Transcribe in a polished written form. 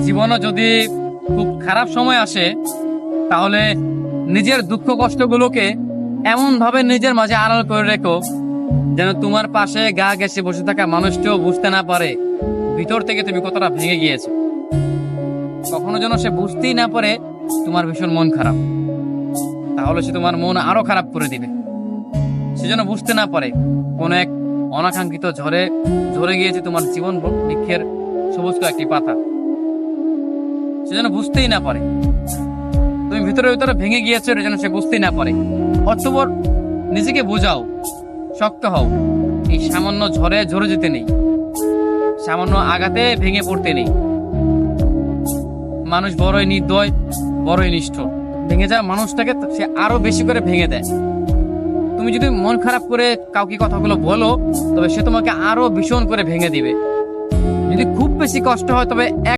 জীবনে যদি খুব খারাপ সময় আসে, তাহলে নিজের দুঃখ কষ্টগুলোকে এমন ভাবে নিজের মাঝে আড়াল করে রেখো যেন তোমার পাশে গা ঘেঁষে বসে থাকা মানুষটাও বুঝতে না পারে ভিতর থেকে তুমি কতটা ভেঙে গিয়েছো। কখনো যেন সে বুঝতেই না পারে তোমার ভীষণ মন খারাপ, তাহলে সে তোমার মন আরো খারাপ করে দিবে। সে যেন বুঝতে না পারে কোন এক অনাকাঙ্ক্ষিত ঝড়ে ঝরে গিয়েছে তোমার জীবন বৃক্ষের সবুজ একটি পাতা। সে যেন বুঝতেই না পারে তুমি ভিতরে ভিতরে ভেঙে গিয়েছো, এটা যেন সে বুঝতেই না পারে। অতঃপর নিজেকে বোঝাও, শক্ত হও। এই সামান্য ঝড়ে ঝরে যেতে নেই, সামান্য আঘাতে ভেঙে পড়তে নেই। মানুষ বড়ই নির্দয়, বড়ই নিষ্ঠুর। ভেঙে যাওয়া মানুষটাকে সে আরো বেশি করে ভেঙে দেয়। তুমি যদি মন খারাপ করে কাউকে কথাগুলো বলো, তবে সে তোমাকে আরো ভীষণ করে ভেঙে দিবে। যদি খুব বেশি কষ্ট হয়, তবে